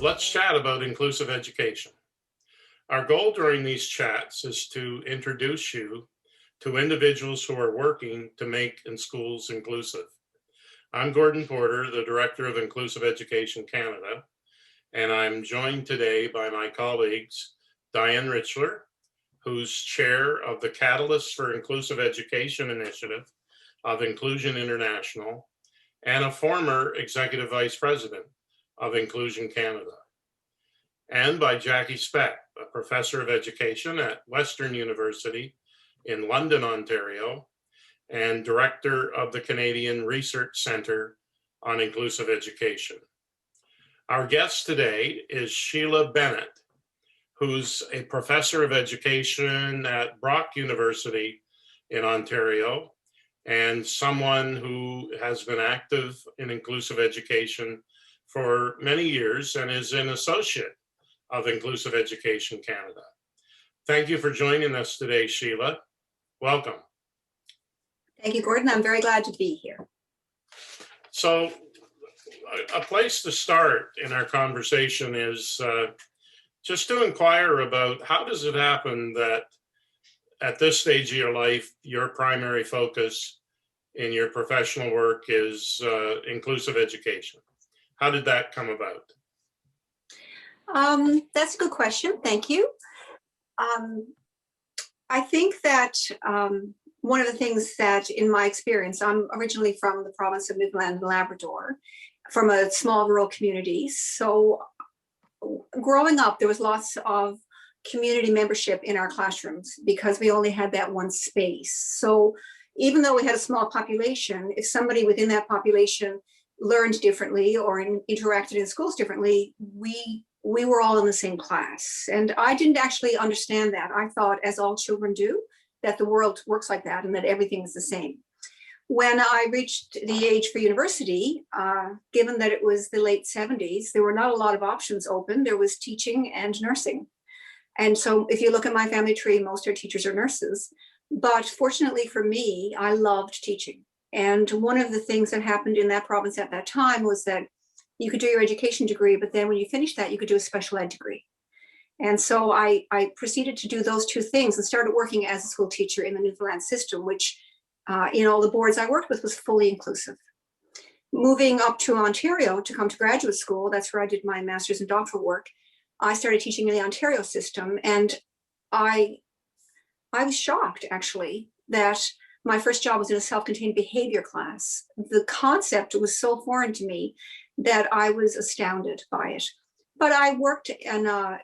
Let's chat about inclusive education. Our goal during these chats is to introduce you to individuals who are working to make in schools inclusive. I'm Gordon Porter, the Director of Inclusive Education Canada, and I'm joined today by my colleagues, Diane Richler, who's chair of the Catalyst for Inclusive Education Initiative of Inclusion International, and a former Executive Vice President of Inclusion Canada. And by Jackie Speck, a professor of education at Western University in London, Ontario, and director of the Canadian Research Centre on Inclusive Education. Our guest today is Sheila Bennett, who's a professor of education at Brock University in Ontario, and someone who has been active in inclusive education for many years and is an associate of Inclusive Education Canada. Thank you for joining us today, Sheila. Welcome. Thank you, Gordon. I'm very glad to be here. So a place to start in our conversation is just to inquire about how does it happen that at this stage of your life, your primary focus in your professional work is inclusive education? How did that come about? That's a good question. Thank you. I think that one of the things that in my experience, I'm originally from the province of Newfoundland and Labrador, from a small rural community. So growing up, there was lots of community membership in our classrooms because we only had that one space. So even though we had a small population, if somebody within that population learned differently or interacted in schools differently, we were all in the same class. And I didn't actually understand that. I thought, as all children do, that the world works like that and that everything is the same. When I reached the age for university, given that it was the late 70s, there were not a lot of options open. There was teaching and nursing. And so if you look at my family tree, most of our teachers are nurses. But fortunately for me, I loved teaching. And one of the things that happened in that province at that time was that you could do your education degree, but then when you finished that, you could do a special ed degree. And so I proceeded to do those two things and started working as a school teacher in the Newfoundland system, which in all the boards I worked with was fully inclusive. Moving up to Ontario to come to graduate school, that's where I did my master's and doctoral work, I started teaching in the Ontario system. And I was shocked, actually, that my first job was in a self-contained behavior class. The concept was so foreign to me that I was astounded by it. But I worked in a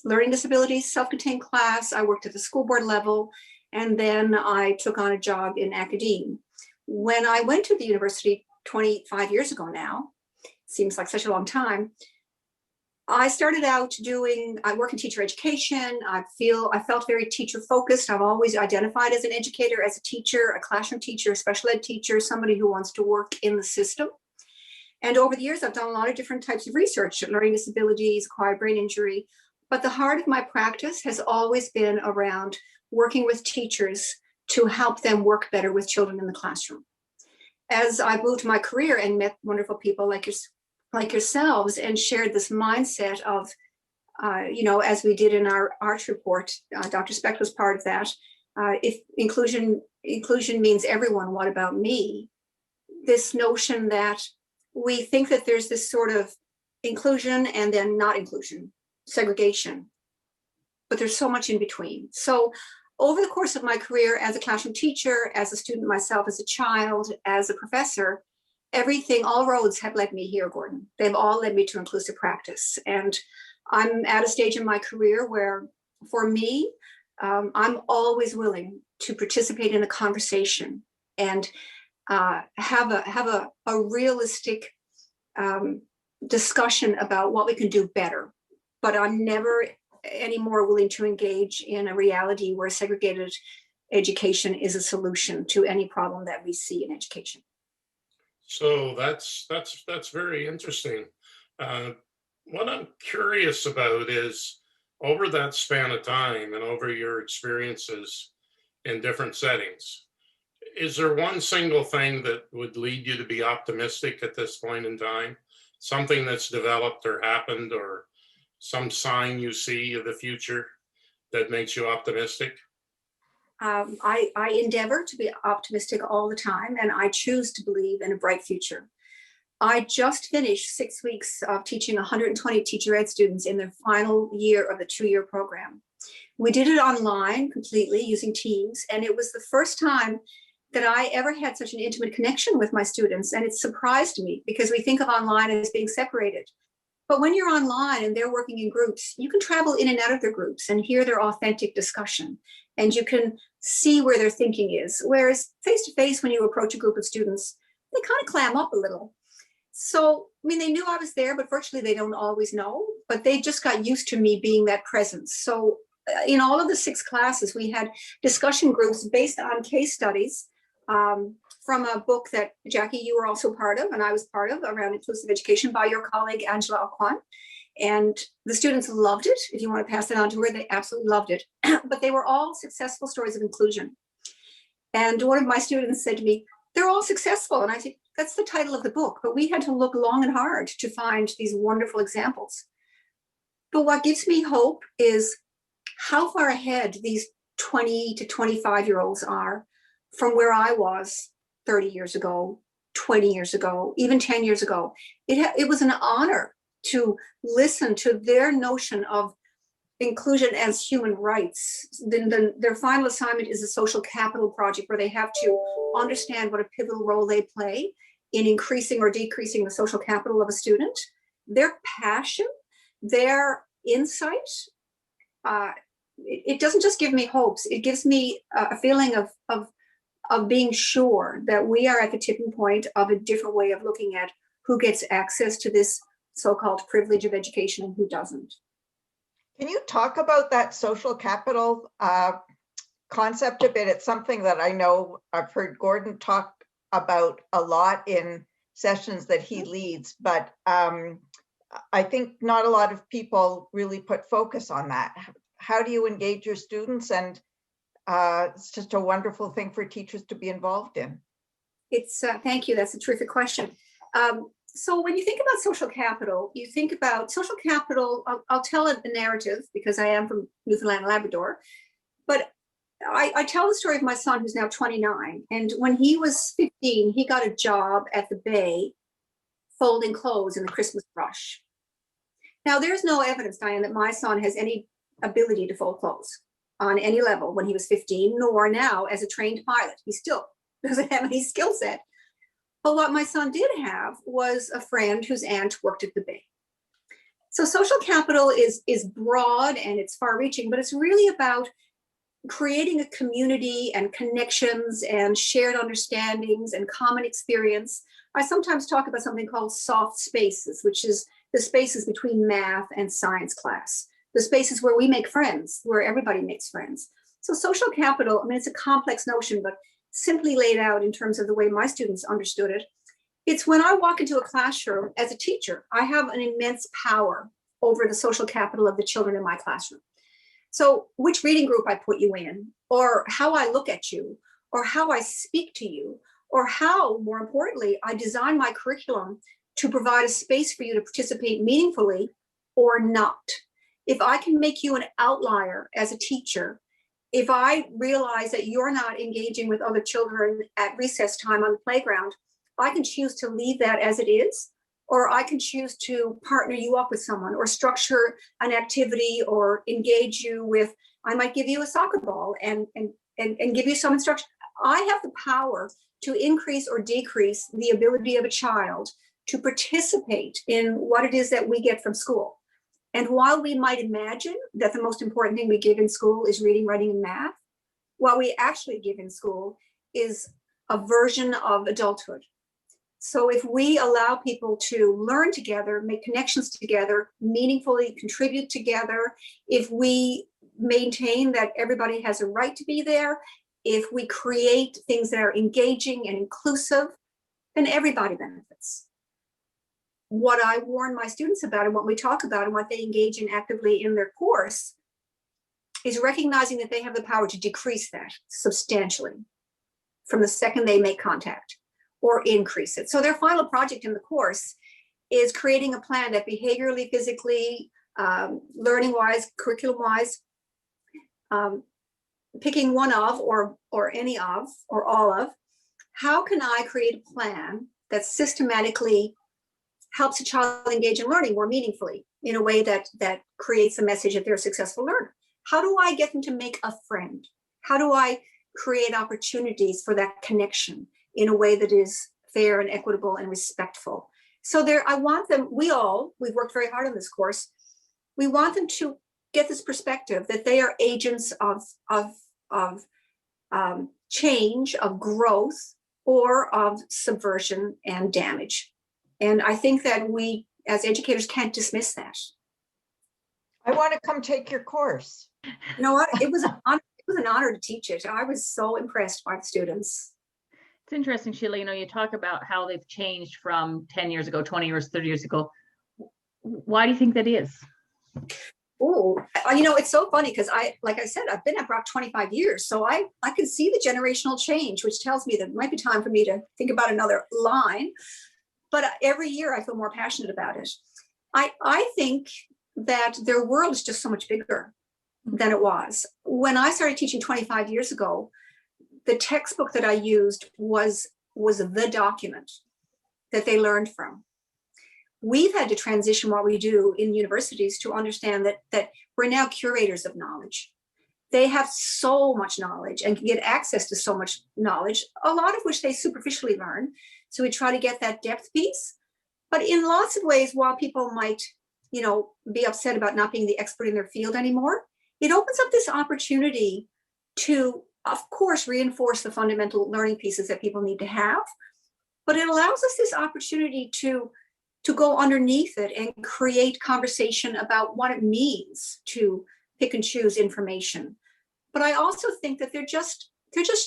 learning disabilities self-contained class. I worked at the school board level, and then I took on a job in academia. When I went to the university 25 years ago now, seems like such a long time, I started out I work in teacher education. I felt very teacher focused. I've always identified as an educator, as a teacher, a classroom teacher, a special ed teacher, somebody who wants to work in the system. And over the years, I've done a lot of different types of research, learning disabilities, acquired brain injury. But the heart of my practice has always been around working with teachers to help them work better with children in the classroom. As I moved my career and met wonderful people like yourselves and shared this mindset of, as we did in our ARCH report, Dr. Speck was part of that. If inclusion means everyone, what about me? This notion that we think that there's this sort of inclusion and then not inclusion, segregation, but there's so much in between. So over the course of my career as a classroom teacher, as a student myself, as a child, as a professor, all roads have led me here, Gordon. They've all led me to inclusive practice. And I'm at a stage in my career where, for me, I'm always willing to participate in a conversation and have a realistic discussion about what we can do better. But I'm never any more willing to engage in a reality where segregated education is a solution to any problem that we see in education. So that's very interesting. What I'm curious about is, over that span of time and over your experiences in different settings, is there one single thing that would lead you to be optimistic at this point in time something that's developed or happened, or some sign you see of the future that makes you optimistic? I endeavor to be optimistic all the time, and I choose to believe in a bright future. I just finished 6 weeks of teaching 120 teacher ed students in their final year of the 2-year program. We did it online completely using Teams, and it was the first time that I ever had such an intimate connection with my students. And it surprised me because we think of online as being separated. But when you're online and they're working in groups, you can travel in and out of their groups and hear their authentic discussion. And you can see where their thinking is. Whereas face to face, when you approach a group of students, they kind of clam up a little. So, I mean, they knew I was there, but virtually they don't always know. But they just got used to me being that presence. So in all of the 6 classes, we had discussion groups based on case studies from a book that, Jackie, you were also part of, and I was part of, around inclusive education, by your colleague, Angela Alquan. And the students loved it. If you want to pass it on to her, they absolutely loved it. But they were all successful stories of inclusion. And one of my students said to me, they're all successful. And I said, that's the title of the book. But we had to look long and hard to find these wonderful examples. But what gives me hope is how far ahead these 20 to 25-year-olds are from where I was 30 years ago, 20 years ago, even 10 years ago. It was an honor to listen to their notion of inclusion as human rights. Then their final assignment is a social capital project where they have to understand what a pivotal role they play in increasing or decreasing the social capital of a student. Their passion, their insight, it doesn't just give me hopes, it gives me a feeling of being sure that we are at the tipping point of a different way of looking at who gets access to this so-called privilege of education and who doesn't. Can you talk about that social capital concept a bit? It's something that I know I've heard Gordon talk about a lot in sessions that he leads, but I think not a lot of people really put focus on that. How do you engage your students? And it's just a wonderful thing for teachers to be involved in. It's thank you. That's a terrific question. So when you think about social capital, you think about social capital. I'll tell a narrative because I am from Newfoundland and Labrador, but I tell the story of my son who's now 29. And when he was 15, he got a job at the Bay folding clothes in the Christmas rush. Now, there's no evidence, Diane, that my son has any ability to fold clothes on any level when he was 15, nor now as a trained pilot. He still doesn't have any skill set. But what my son did have was a friend whose aunt worked at the Bay. So social capital is broad and it's far-reaching, but it's really about creating a community and connections and shared understandings and common experience. I sometimes talk about something called soft spaces, which is the spaces between math and science class, the spaces where we make friends, where everybody makes friends. So social capital, I mean, it's a complex notion, but simply laid out in terms of the way my students understood it. It's when I walk into a classroom as a teacher, I have an immense power over the social capital of the children in my classroom. So which reading group I put you in, or how I look at you, or how I speak to you, or how, more importantly, I design my curriculum to provide a space for you to participate meaningfully or not. If I can make you an outlier as a teacher, if I realize that you're not engaging with other children at recess time on the playground, I can choose to leave that as it is, or I can choose to partner you up with someone or structure an activity or engage you with, I might give you a soccer ball and give you some instruction. I have the power to increase or decrease the ability of a child to participate in what it is that we get from school. And while we might imagine that the most important thing we give in school is reading, writing, and math, what we actually give in school is a version of adulthood. So if we allow people to learn together, make connections together, meaningfully contribute together, if we maintain that everybody has a right to be there, if we create things that are engaging and inclusive, then everybody benefits. What I warn my students about and what we talk about and what they engage in actively in their course is recognizing that they have the power to decrease that substantially from the second they make contact or increase it. So their final project in the course is creating a plan that behaviorally, physically, learning wise, curriculum wise, picking one of or any of or all of, how can I create a plan that systematically helps a child engage in learning more meaningfully in a way that creates a message that they're a successful learner? How do I get them to make a friend? How do I create opportunities for that connection in a way that is fair and equitable and respectful? So I want them, we've worked very hard on this course. We want them to get this perspective that they are agents of change, of growth, or of subversion and damage. And I think that we, as educators, can't dismiss that. I want to come take your course. You know what? It was an honor to teach it. I was so impressed by the students. It's interesting, Sheila, you talk about how they've changed from 10 years ago, 20 years, 30 years ago. Why do you think that is? Oh, it's so funny because like I said, I've been at Brock 25 years. So I can see the generational change, which tells me that it might be time for me to think about another line. But every year I feel more passionate about it. I think that their world is just so much bigger than it was. When I started teaching 25 years ago, the textbook that I used was the document that they learned from. We've had to transition what we do in universities to understand that we're now curators of knowledge. They have so much knowledge and can get access to so much knowledge, a lot of which they superficially learn. So we try to get that depth piece. But in lots of ways, while people might, be upset about not being the expert in their field anymore, it opens up this opportunity to, of course, reinforce the fundamental learning pieces that people need to have. But it allows us this opportunity to go underneath it and create conversation about what it means to pick and choose information. But I also think that they're just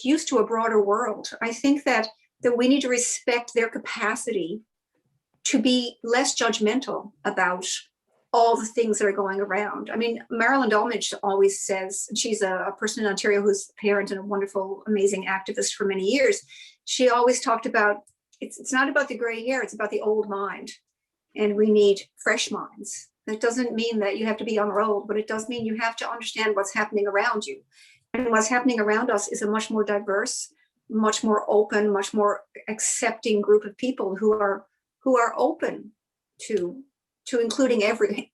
used to a broader world. I think that we need to respect their capacity to be less judgmental about all the things that are going around. I mean, Marilyn Dolmage always says, she's a person in Ontario who's a parent and a wonderful, amazing activist for many years. She always talked about, it's not about the gray hair, it's about the old mind. And we need fresh minds. That doesn't mean that you have to be on old, but it does mean you have to understand what's happening around you. And what's happening around us is a much more diverse, much more open, much more accepting group of people who are open to including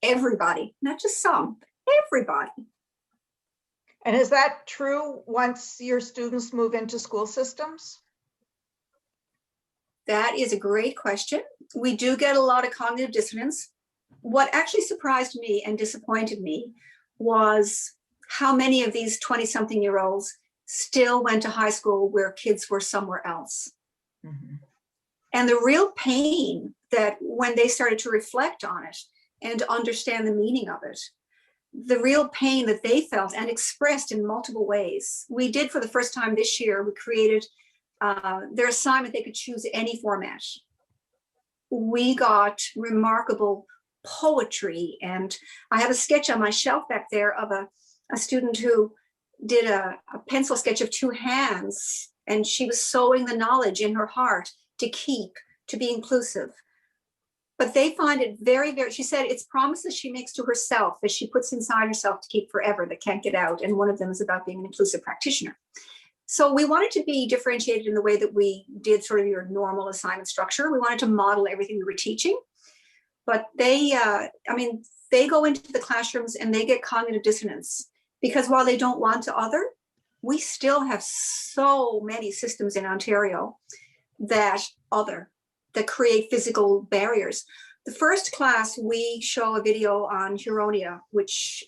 everybody, not just some, everybody. And is that true once your students move into school systems? That is a great question. We do get a lot of cognitive dissonance. What actually surprised me and disappointed me was how many of these 20-something-year-olds still went to high school where kids were somewhere else. Mm-hmm. And the real pain that when they started to reflect on it and understand the meaning of it, the real pain that they felt and expressed in multiple ways. We did for the first time this year, we created their assignment, they could choose any format. We got remarkable poetry, and I have a sketch on my shelf back there of a student who did a pencil sketch of two hands, and she was sewing the knowledge in her heart to keep, to be inclusive. But they find it very, very, she said it's promises she makes to herself that she puts inside herself to keep forever, that can't get out. And one of them is about being an inclusive practitioner. So we wanted to be differentiated in the way that we did sort of your normal assignment structure. We wanted to model everything we were teaching. But they go into the classrooms and they get cognitive dissonance because while they don't want to other, we still have so many systems in Ontario that create physical barriers. The first class, we show a video on Huronia, which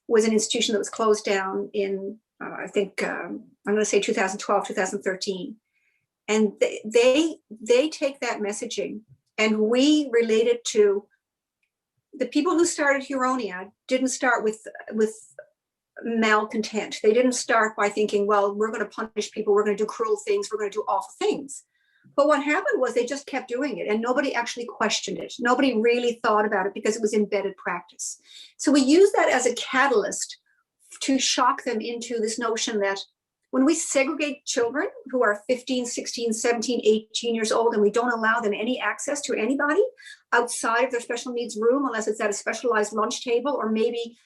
was an institution that was closed down in, I think, I'm going to say 2012, 2013. And they take that messaging and we relate it to the people who started Huronia didn't start with malcontent. They didn't start by thinking, well, we're going to punish people, we're going to do cruel things, we're going to do awful things. But what happened was they just kept doing it and nobody actually questioned it. Nobody really thought about it because it was embedded practice. So we use that as a catalyst to shock them into this notion that When we segregate children who are 15, 16, 17, 18 years old, and we don't allow them any access to anybody outside of their special needs room, unless it's at a specialized lunch table, or maybe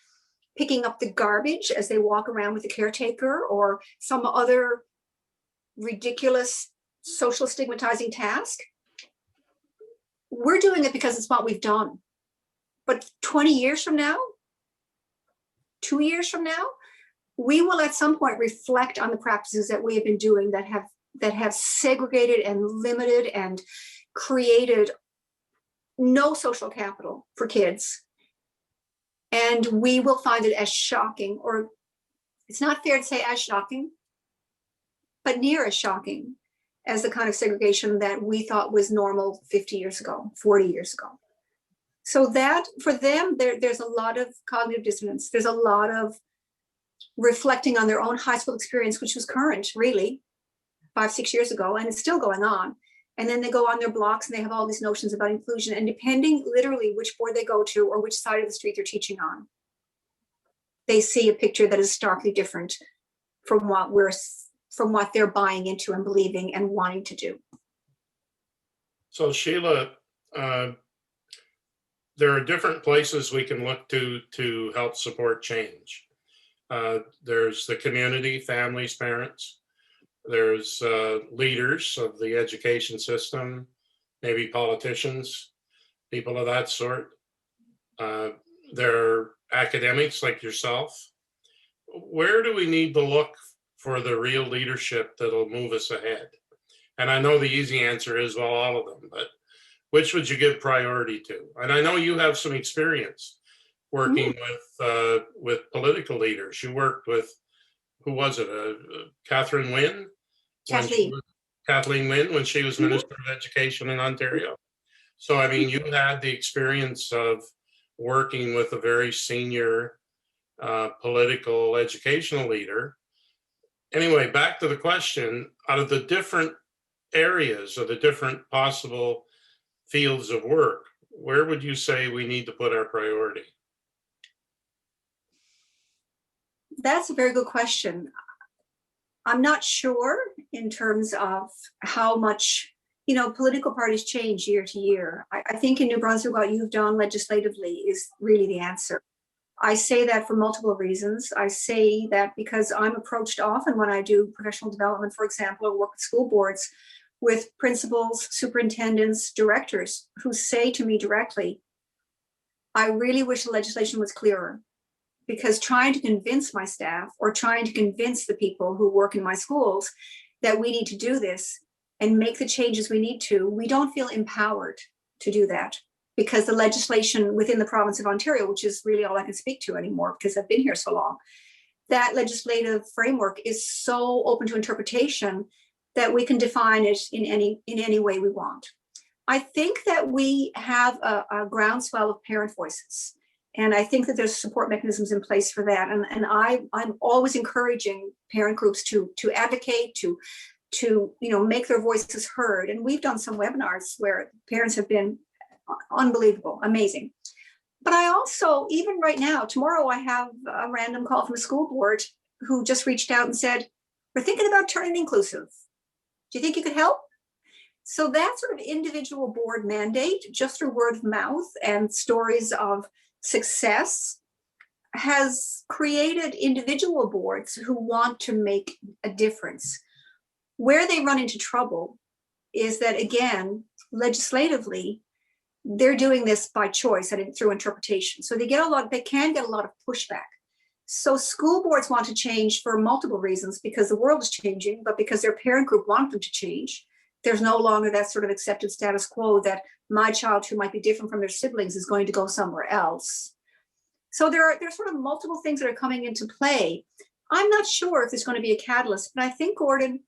picking up the garbage as they walk around with the caretaker, or some other ridiculous social stigmatizing task, we're doing it because it's what we've done. But 20 years from now, 2 years from now, we will at some point reflect on the practices that we have been doing that have segregated and limited and created no social capital for kids. And we will find it as shocking, or it's not fair to say as shocking, but near as shocking as the kind of segregation that we thought was normal 50 years ago, 40 years ago. So that for them, there's a lot of cognitive dissonance. There's a lot of reflecting on their own high school experience, which was current really 5, 6 years ago, and it's still going on. And then they go on their blocks and they have all these notions about inclusion, and depending literally which board they go to or which side of the street they're teaching on, they see a picture that is starkly different from what they're buying into and believing and wanting to do. So Sheila, there are different places we can look to help support change. There's the community, families, parents. There's leaders of the education system, maybe politicians, people of that sort. There are academics like yourself. Where do we need to look for the real leadership that'll move us ahead? And I know the easy answer is, well, all of them, but which would you give priority to? And I know you have some experience working with political leaders. You worked with, who was it? Catherine Wynne? Kathleen Wynne, when she was Minister of Education in Ontario. So, I mean, you had the experience of working with a very senior political educational leader. Anyway, back to the question, out of the different areas or the different possible fields of work, where would you say we need to put our priority? That's a very good question. I'm not sure in terms of how much, political parties change year to year. I think in New Brunswick, what you've done legislatively is really the answer. I say that for multiple reasons. I say that because I'm approached often when I do professional development, for example, or work with school boards, with principals, superintendents, directors who say to me directly, I really wish the legislation was clearer, because trying to convince my staff or trying to convince the people who work in my schools that we need to do this and make the changes we need to, we don't feel empowered to do that, because the legislation within the province of Ontario, which is really all I can speak to anymore because I've been here so long, that legislative framework is so open to interpretation that we can define it in any way we want. I think that we have a groundswell of parent voices. And I think that there's support mechanisms in place for that. And I'm always encouraging parent groups to advocate, to make their voices heard. And we've done some webinars where parents have been unbelievable, amazing. But I also, even right now, tomorrow I have a random call from a school board who just reached out and said, we're thinking about turning inclusive. Do you think you could help? So that sort of individual board mandate, just through word of mouth and stories of success, has created individual boards who want to make a difference. Where they run into trouble is that, again, legislatively, they're doing this by choice and through interpretation. So they can get a lot of pushback. So school boards want to change for multiple reasons, because the world is changing, but because their parent group wants them to change. There's no longer that sort of accepted status quo that my child, who might be different from their siblings, is going to go somewhere else. So there's sort of multiple things that are coming into play. I'm not sure if there's going to be a catalyst, but I think, Gordon,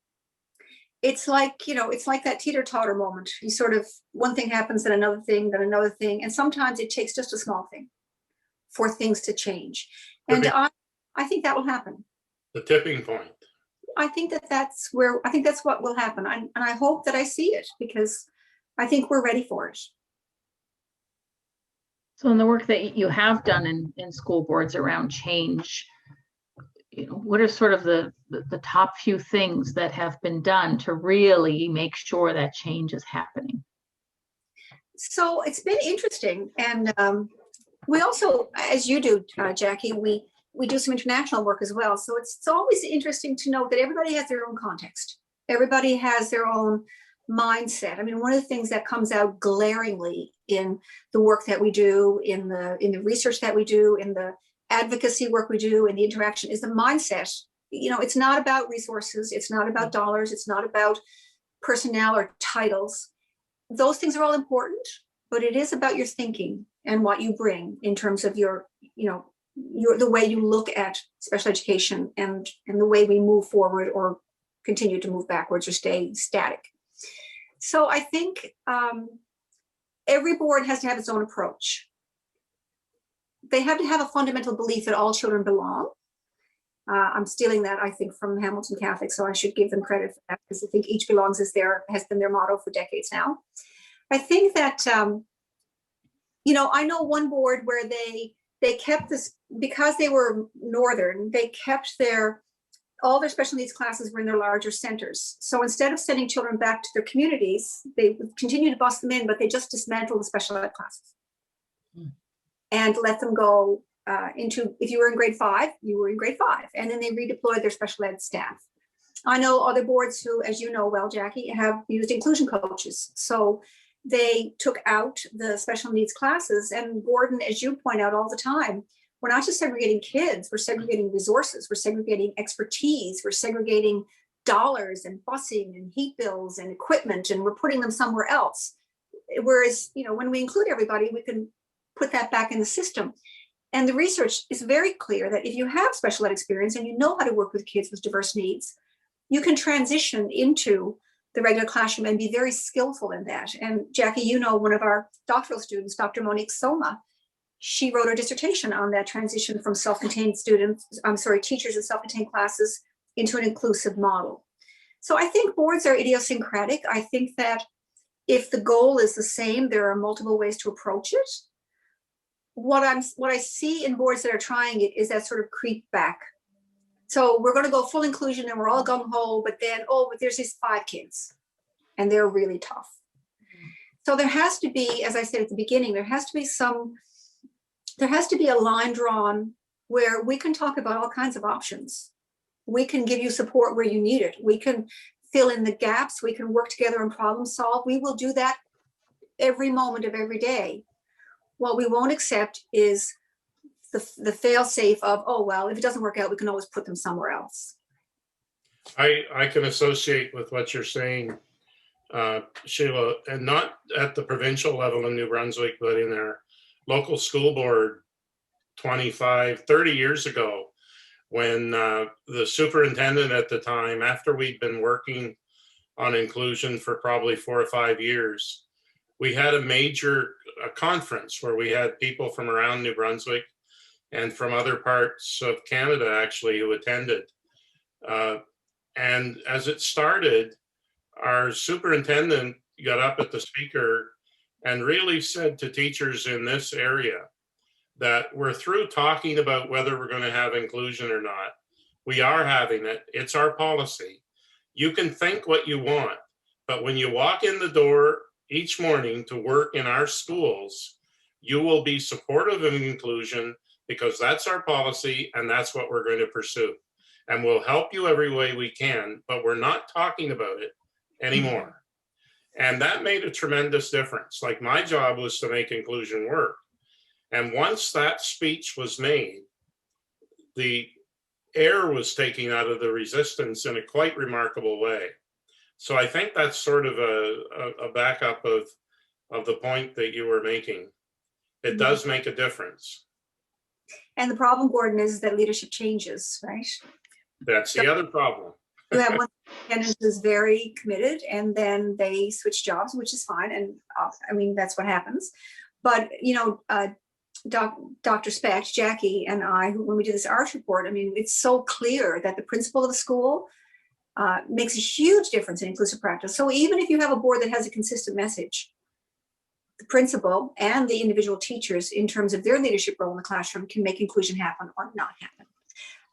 it's like that teeter-totter moment. You sort of, one thing happens, then another thing, and sometimes it takes just a small thing for things to change. And I think that will happen. The tipping point. I think that's what will happen. And I hope that I see it, because I think we're ready for it. So in the work that you have done in school boards around change, what are sort of the top few things that have been done to really make sure that change is happening? So it's been interesting. And we also, as you do, Jackie, we do some international work as well. So it's always interesting to know that everybody has their own context. Everybody has their own mindset. I mean, one of the things that comes out glaringly in the work that we do, in the research that we do, in the advocacy work we do, in the interaction is the mindset. It's not about resources. It's not about dollars. It's not about personnel or titles. Those things are all important, but it is about your thinking and what you bring in terms of the way you look at special education and the way we move forward or continue to move backwards or stay static. So I think every board has to have its own approach. They have to have a fundamental belief that all children belong. I'm stealing that, I think, from Hamilton Catholic, so I should give them credit for that, because I think each belongs has been their motto for decades now. I think that, I know one board where they kept this, because they were Northern, they kept all their special needs classes were in their larger centers. So instead of sending children back to their communities, they would continue to bus them in, but they just dismantled the special ed classes and let them go if you were in grade 5, you were in grade 5. And then they redeployed their special ed staff. I know other boards who, as you know well, Jackie, have used inclusion coaches. So they took out the special needs classes. And Gordon, as you point out all the time, we're not just segregating kids, we're segregating resources, we're segregating expertise, we're segregating dollars and busing and heat bills and equipment, and we're putting them somewhere else. Whereas, when we include everybody, we can put that back in the system. And the research is very clear that if you have special ed experience and you know how to work with kids with diverse needs, you can transition into the regular classroom and be very skillful in that. And Jackie, one of our doctoral students, Dr. Monique Soma, she wrote her dissertation on that transition from teachers in self-contained classes into an inclusive model. So I think boards are idiosyncratic. I think that if the goal is the same, there are multiple ways to approach it. What I see in boards that are trying it is that sort of creep back. So we're going to go full inclusion and we're all gung-ho, but then, but there's these 5 kids and they're really tough. So there has to be, as I said at the beginning, there has to be a line drawn where we can talk about all kinds of options. We can give you support where you need it. We can fill in the gaps. We can work together and problem solve. We will do that every moment of every day. What we won't accept is the fail-safe of, if it doesn't work out, we can always put them somewhere else. I can associate with what you're saying, Sheila, and not at the provincial level in New Brunswick, but in our local school board 25, 30 years ago, when the superintendent at the time, after we'd been working on inclusion for probably 4 or 5 years, we had a major conference where we had people from around New Brunswick and from other parts of Canada actually who attended. And as it started, our superintendent got up at the speaker and really said to teachers in this area that we're through talking about whether we're going to have inclusion or not. We are having it. It's our policy. You can think what you want, but when you walk in the door each morning to work in our schools, you will be supportive of inclusion because that's our policy and that's what we're going to pursue. And we'll help you every way we can, but we're not talking about it anymore. And that made a tremendous difference. Like, my job was to make inclusion work. And once that speech was made, the air was taken out of the resistance in a quite remarkable way. So I think that's sort of a backup of the point that you were making. It does make a difference. And the problem, Gordon, is that leadership changes, right? That's the other problem. You have one superintendent who's very committed, and then they switch jobs, which is fine. And I mean, that's what happens. But, Dr. Specht, Jackie, and I, when we did this ARCH report, I mean, it's so clear that the principal of the school makes a huge difference in inclusive practice. So even if you have a board that has a consistent message, the principal and the individual teachers, in terms of their leadership role in the classroom, can make inclusion happen or not happen.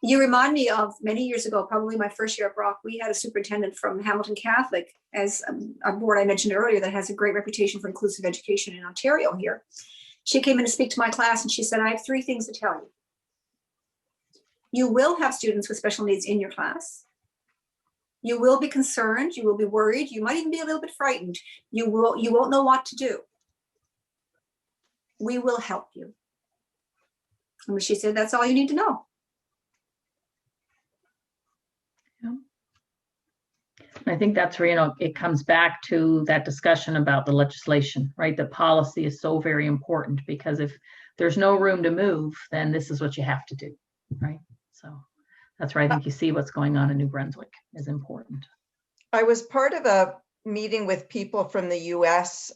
You remind me of many years ago, probably my first year at Brock, we had a superintendent from Hamilton Catholic, as a board I mentioned earlier that has a great reputation for inclusive education in Ontario here. She came in to speak to my class and she said, I have 3 things to tell you. You will have students with special needs in your class. You will be concerned, you will be worried, you might even be a little bit frightened. You won't know what to do. We will help you. And she said, that's all you need to know. I think that's where, you know, it comes back to that discussion about the legislation, right? The policy is so very important, because if there's no room to move, then this is what you have to do, right? So that's where I think you see what's going on in New Brunswick is important. I was part of a meeting with people from the US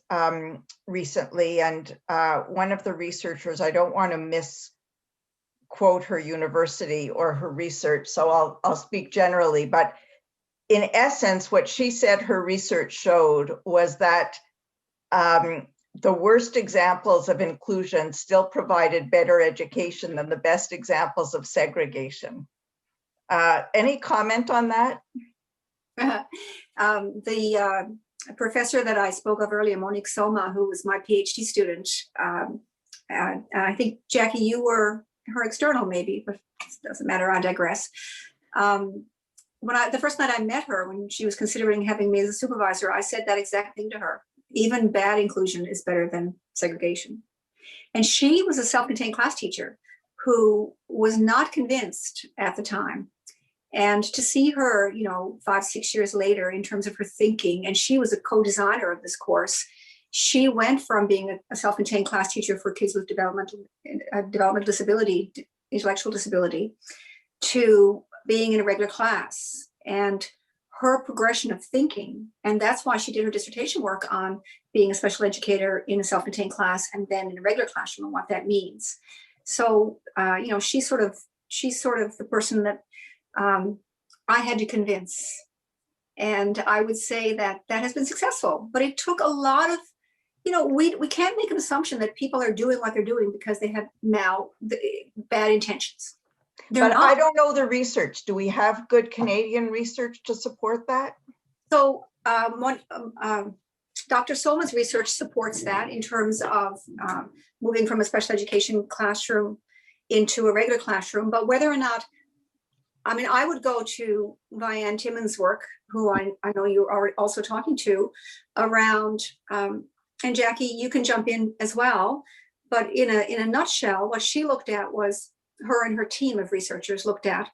recently, and one of the researchers, I don't want to misquote her university or her research, so I'll speak generally, but in essence, what she said her research showed was that the worst examples of inclusion still provided better education than the best examples of segregation. Any comment on that? The professor that I spoke of earlier, Monique Soma, who was my PhD student, I think, Jackie, you were her external maybe, but it doesn't matter, I digress. The first night I met her, when she was considering having me as a supervisor, I said that exact thing to her. Even bad inclusion is better than segregation. And she was a self-contained class teacher who was not convinced at the time. And to see her, 5-6 years later, in terms of her thinking, and she was a co-designer of this course, she went from being a self-contained class teacher for kids with developmental disability, intellectual disability, to being in a regular class. And her progression of thinking, and that's why she did her dissertation work on being a special educator in a self-contained class and then in a regular classroom and what that means. So, she's sort of the person that I had to convince. And I would say that has been successful, but it took a lot of, we can't make an assumption that people are doing what they're doing because they have now bad intentions. But I don't know the research. Do we have good Canadian research to support that? So Dr. Soma's research supports that in terms of moving from a special education classroom into a regular classroom. But whether or not, I would go to Vianne Timmons' work, who I know you're already also talking to, around, and Jackie, you can jump in as well. But in a nutshell, what she looked at was, her and her team of researchers looked at,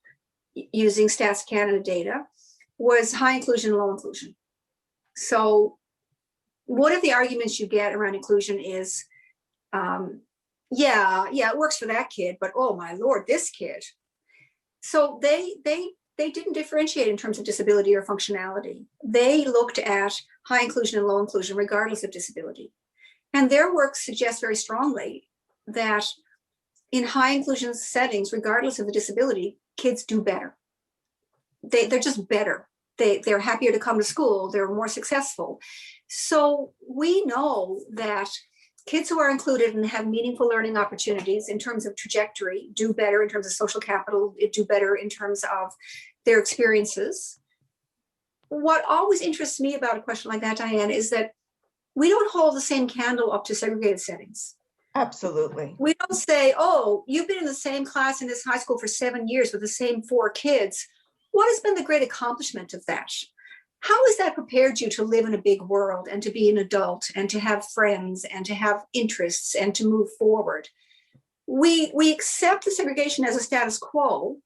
using Stats Canada data, was high inclusion and low inclusion. So one of the arguments you get around inclusion is, it works for that kid, but oh my Lord, this kid. So they didn't differentiate in terms of disability or functionality. They looked at high inclusion and low inclusion regardless of disability. And their work suggests very strongly that in high inclusion settings, regardless of the disability, kids do better. They're just better. They're happier to come to school. They're more successful. So we know that kids who are included and have meaningful learning opportunities in terms of trajectory do better in terms of social capital, do better in terms of their experiences. What always interests me about a question like that, Diane, is that we don't hold the same candle up to segregated settings. Absolutely. We don't say, oh, you've been in the same class in this high school for 7 years with the same 4 kids. What has been the great accomplishment of that? How has that prepared you to live in a big world and to be an adult and to have friends and to have interests and to move forward? We accept the segregation as a status quo,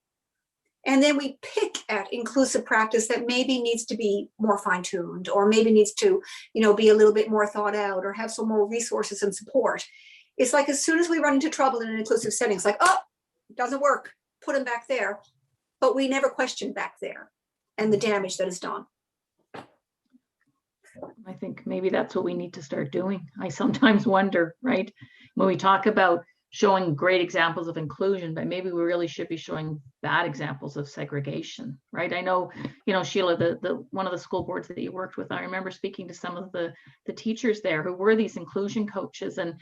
and then we pick at inclusive practice that maybe needs to be more fine-tuned, or maybe needs to, be a little bit more thought out, or have some more resources and support. It's like as soon as we run into trouble in an inclusive setting, it's like, oh, it doesn't work, put them back there. But we never question back there and the damage that is done. I think maybe that's what we need to start doing. I sometimes wonder, right? When we talk about showing great examples of inclusion, but maybe we really should be showing bad examples of segregation, right? I know, Sheila, the one of the school boards that you worked with, I remember speaking to some of the teachers there who were these inclusion coaches, and,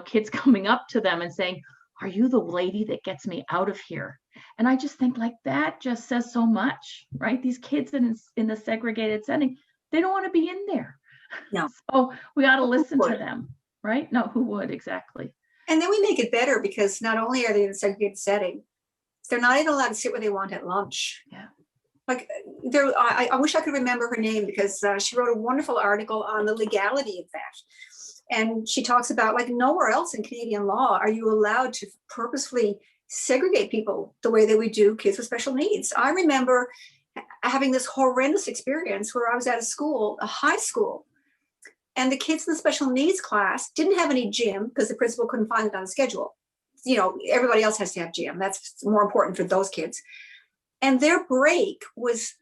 kids coming up to them and saying, are you the lady that gets me out of here? And I just think like that just says so much, right? These kids in the segregated setting, they don't want to be in there. No. So we got to listen to would? them, right? No, who would exactly? And then we make it better because not only are they in a segregated setting, they're not even allowed to sit where they want at lunch. Yeah. Like there, I wish I could remember her name because she wrote a wonderful article on the legality of that. And she talks about like nowhere else in Canadian law are you allowed to purposefully segregate people the way that we do kids with special needs. I remember having this horrendous experience where I was at a school, a high school, and the kids in the special needs class didn't have any gym because the principal couldn't find it on the schedule. You know, everybody else has to have gym. That's more important for those kids. And their break was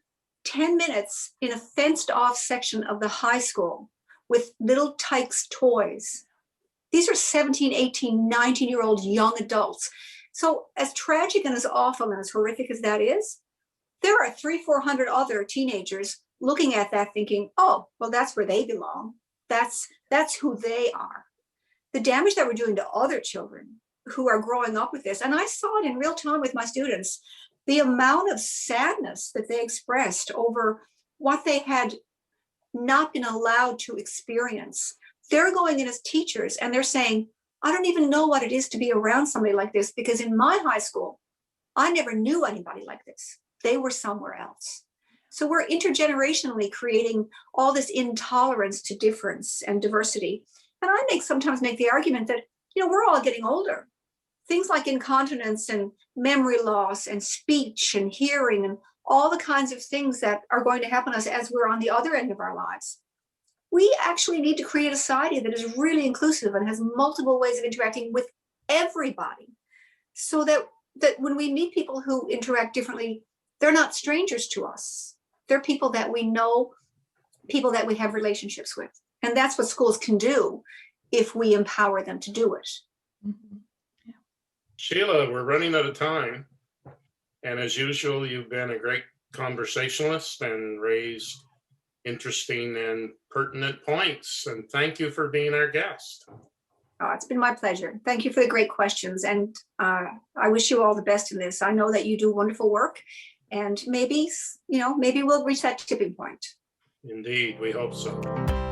10 minutes in a fenced off section of the high school with little Tykes toys. These are 17, 18, 19-year-old young adults. So as tragic and as awful and as horrific as that is, there are 300-400 other teenagers looking at that thinking, oh, well, that's where they belong. That's who they are. The damage that we're doing to other children who are growing up with this, and I saw it in real time with my students, the amount of sadness that they expressed over what they had not been allowed to experience. They're going in as teachers and they're saying, I don't even know what it is to be around somebody like this because in my high school, I never knew anybody like this. They were somewhere else. So we're intergenerationally creating all this intolerance to difference and diversity. And I sometimes make the argument that, you know, we're all getting older. Things like incontinence and memory loss and speech and hearing and all the kinds of things that are going to happen to us as we're on the other end of our lives. We actually need to create a society that is really inclusive and has multiple ways of interacting with everybody so that when we meet people who interact differently, they're not strangers to us. They're people that we know, people that we have relationships with. And that's what schools can do if we empower them to do it. Mm-hmm. Yeah. Sheila, we're running out of time. And as usual, you've been a great conversationalist and raised interesting and pertinent points. And thank you for being our guest. Oh, it's been my pleasure. Thank you for the great questions. And I wish you all the best in this. I know that you do wonderful work. And maybe we'll reach that tipping point. Indeed, we hope so.